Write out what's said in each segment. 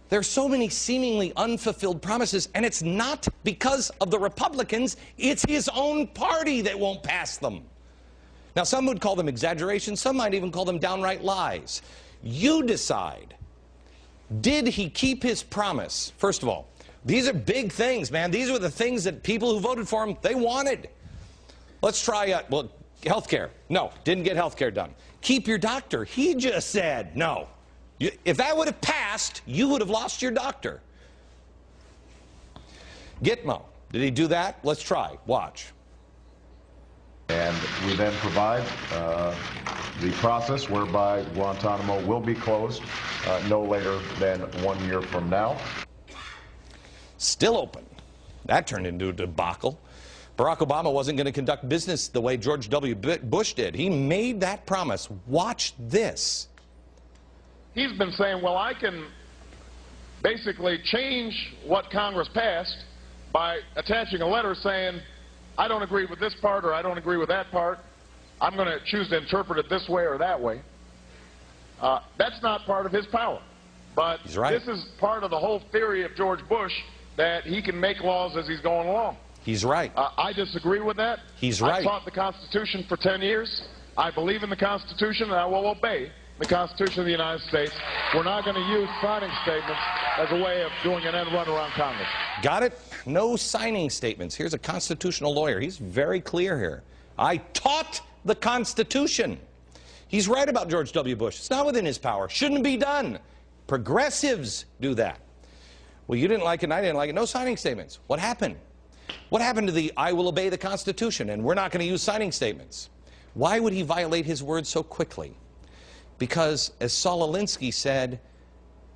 There's so many seemingly unfulfilled promises, and it's not because of the Republicans. It's his own party that won't pass them. Now, some would call them exaggerations. Some might even call them downright lies. You decide. Did he keep his promise? First of all, these are big things, man. These were the things that people who voted for him, they wanted. Let's try, well, health care. No, didn't get health care done. Keep your doctor. He just said no. If that would have passed, you would have lost your doctor. Gitmo. Did he do that? Let's try. Watch. And we then provide the process whereby Guantanamo will be closed no later than 1 year from now. Still open. That turned into a debacle. Barack Obama wasn't going to conduct business the way George W. Bush did. He made that promise. Watch this. He's been saying, well, I can basically change what Congress passed by attaching a letter saying, I don't agree with this part or I don't agree with that part. I'm going to choose to interpret it this way or that way. That's not part of his power. But he's right. This is part of the whole theory of George Bush, that he can make laws as he's going along. He's right. I disagree with that. He's right. I've taught the Constitution for 10 years. I believe in the Constitution, and I will obey the Constitution of the United States. We're not going to use signing statements as a way of doing an end run around Congress. Got it? No signing statements. Here's a constitutional lawyer. He's very clear here. I taught the Constitution. He's right about George W. Bush. It's not within his power. Shouldn't be done. Progressives do that. Well, you didn't like it and I didn't like it. No signing statements. What happened? What happened to the I will obey the Constitution and we're not going to use signing statements? Why would he violate his word so quickly? Because, as Saul Alinsky said,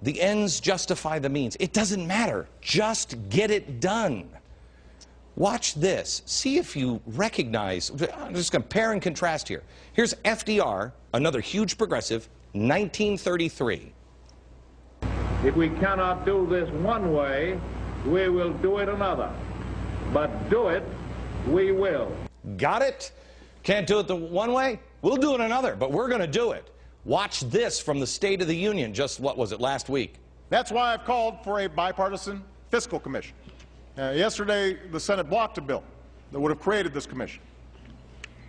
the ends justify the means. It doesn't matter. Just get it done. Watch this. See if you recognize. I'm just going to compare and contrast here. Here's FDR, another huge progressive, 1933. If we cannot do this one way, we will do it another. But do it, we will. Got it? Can't do it the one way? We'll do it another, but we're going to do it. Watch this from the State of the Union, just, what was it, last week? That's why I've called for a bipartisan fiscal commission. Yesterday, the Senate blocked a bill that would have created this commission.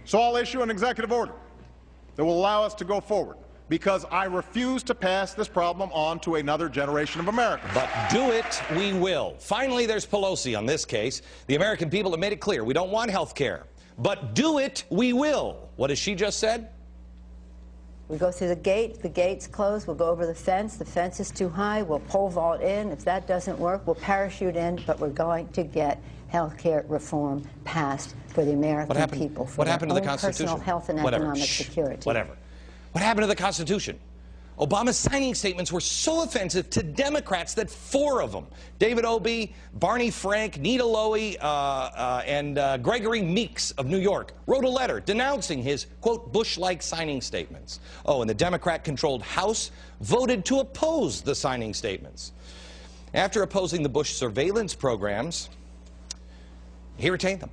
So I'll issue an executive order that will allow us to go forward, because I refuse to pass this problem on to another generation of Americans. But do it, we will. Finally, there's Pelosi on this case. The American people have made it clear we don't want health care. But do it, we will. What has she just said? We go through the gate's closed, we'll go over the fence is too high, we'll pole vault in. If that doesn't work, we'll parachute in, but we're going to get health care reform passed for the American people, for their own personal health and economic security. Whatever. What happened to the Constitution? Obama's signing statements were so offensive to Democrats that 4 of them, David Obey, Barney Frank, Nita Lowey, and Gregory Meeks of New York, wrote a letter denouncing his, quote, Bush-like signing statements. Oh, and the Democrat-controlled House voted to oppose the signing statements. After opposing the Bush surveillance programs, he retained them.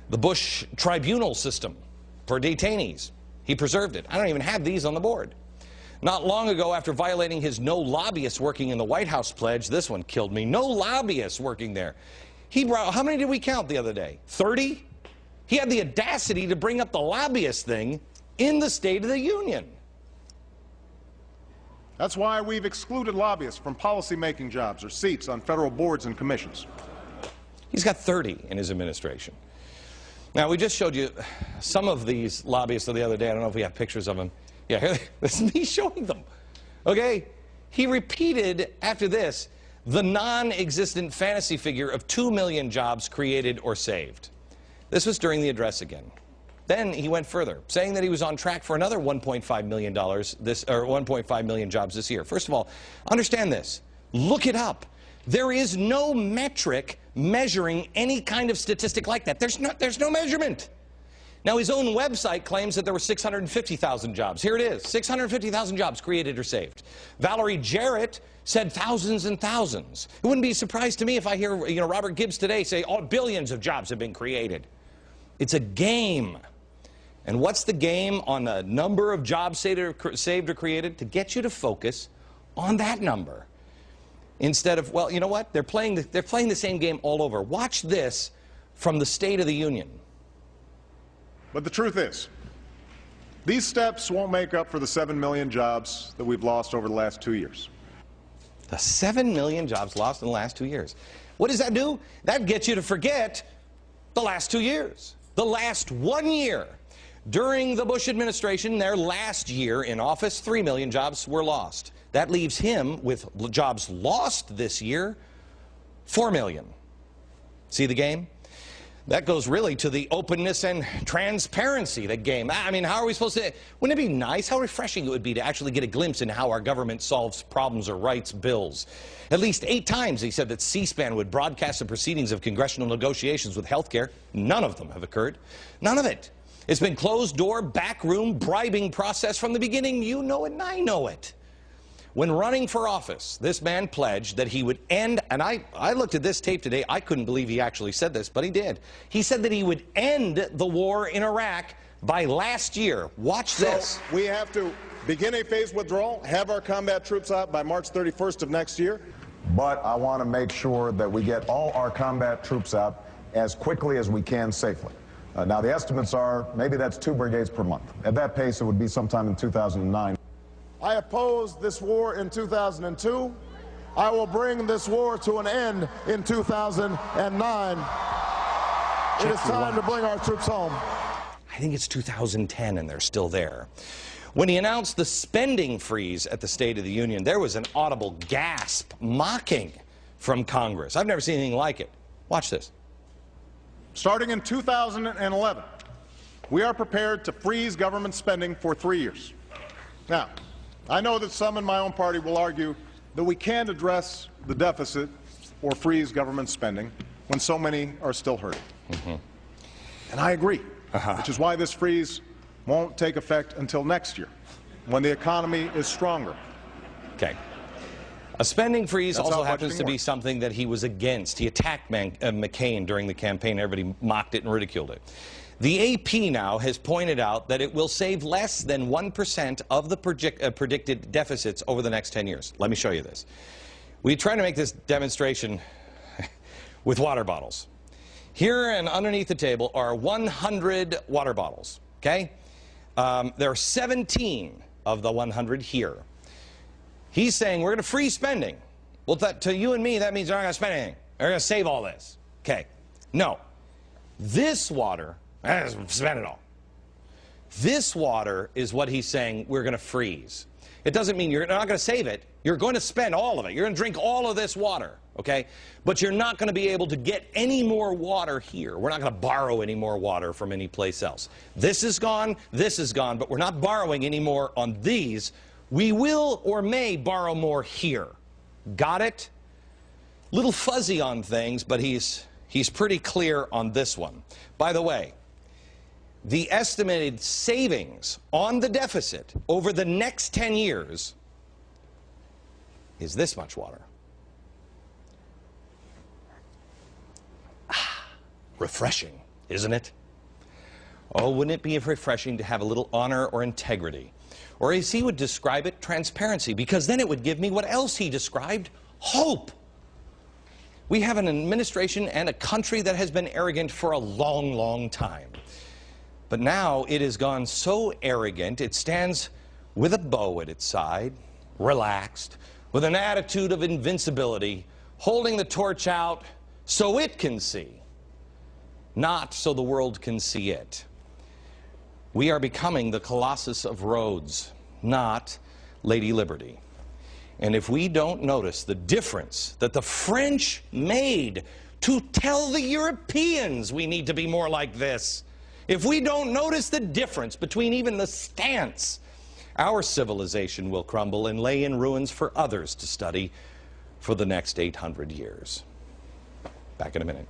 The Bush tribunal system for detainees, he preserved it. I don't even have these on the board. Not long ago, after violating his no lobbyists working in the White House pledge, this one killed me, no lobbyists working there. He brought, how many did we count the other day? 30? He had the audacity to bring up the lobbyist thing in the State of the Union. That's why we've excluded lobbyists from policy-making jobs or seats on federal boards and commissions. He's got 30 in his administration. Now, we just showed you some of these lobbyists the other day. I don't know if we have pictures of them. Yeah, here, this is me showing them. Okay? He repeated, after this, the non-existent fantasy figure of 2 million jobs created or saved. This was during the address again. Then he went further, saying that he was on track for another $1.5 million this, or 1.5 million jobs this year. First of all, understand this. Look it up. There is no metric measuring any kind of statistic like that. There's no measurement. Now, his own website claims that there were 650,000 jobs. Here it is, 650,000 jobs created or saved. Valerie Jarrett said thousands and thousands. It wouldn't be a surprise to me if I hear, Robert Gibbs today say, oh, billions of jobs have been created. It's a game. And what's the game on the number of jobs saved or created? To get you to focus on that number. instead of, well, you know what? They're playing the same game all over. Watch this from the State of the Union. But the truth is, these steps won't make up for the 7 million jobs that we've lost over the last 2 years. The 7 million jobs lost in the last 2 years. What does that do? That gets you to forget the last 2 years. The last 1 year. During the Bush administration, their last year in office, 3 million jobs were lost. That leaves him with jobs lost this year, 4 million. See the game? That goes really to the openness and transparency, the game. I mean, how are we supposed to, wouldn't it be nice, how refreshing it would be to actually get a glimpse into how our government solves problems or writes bills? At least 8 times he said that C-SPAN would broadcast the proceedings of congressional negotiations with health care. None of them have occurred. None of it. It's been closed-door, backroom, bribing process from the beginning. You know it and I know it. When running for office, this man pledged that he would end, and I looked at this tape today, I couldn't believe he actually said this, but he did. He said that he would end the war in Iraq by last year. Watch this. So we have to begin a phased withdrawal, have our combat troops out by March 31st of next year. But I want to make sure that we get all our combat troops out as quickly as we can safely. Now, the estimates are maybe that's 2 brigades per month. At that pace, it would be sometime in 2009. I opposed this war in 2002. I will bring this war to an end in 2009. It is time to bring our troops home. I think it's 2010 and they're still there. When he announced the spending freeze at the State of the Union, there was an audible gasp, mocking from Congress. I've never seen anything like it. Watch this. Starting in 2011, we are prepared to freeze government spending for 3 years. Now, I know that some in my own party will argue that we can't address the deficit or freeze government spending when so many are still hurting. And I agree, which is why this freeze won't take effect until next year, when the economy is stronger. Okay. A spending freeze That's also how happens to budgeting be works. something that he was against. He attacked McCain during the campaign. Everybody mocked it and ridiculed it. The AP now has pointed out that it will save less than 1% of the predicted deficits over the next 10 years. Let me show you this. We tried to make this demonstration with water bottles. Here and underneath the table are 100 water bottles, okay? There are 17 of the 100 here. He's saying we're going to freeze spending. Well, to you and me, that means they're not going to spend anything. They're going to save all this. Okay. No. This water, spend it all. This water is what he's saying we're going to freeze. It doesn't mean you're not going to save it. You're going to spend all of it. You're going to drink all of this water, okay? But you're not going to be able to get any more water here. We're not going to borrow any more water from any place else. This is gone, but we're not borrowing any more on these. We will or may borrow more here. Got it? Little fuzzy on things, but he's pretty clear on this one. By the way, the estimated savings on the deficit over the next 10 years is this much water. Refreshing, isn't it? Oh, wouldn't it be refreshing to have a little honor or integrity? Or as he would describe it, transparency, because then it would give me what else he described, hope. We have an administration and a country that has been arrogant for a long, long time. But now it has gone so arrogant, it stands with a bow at its side, relaxed, with an attitude of invincibility, holding the torch out so it can see, not so the world can see it. We are becoming the Colossus of Rhodes, not Lady Liberty. And if we don't notice the difference that the French made to tell the Europeans we need to be more like this, if we don't notice the difference between even the stance, our civilization will crumble and lay in ruins for others to study for the next 800 years. Back in a minute.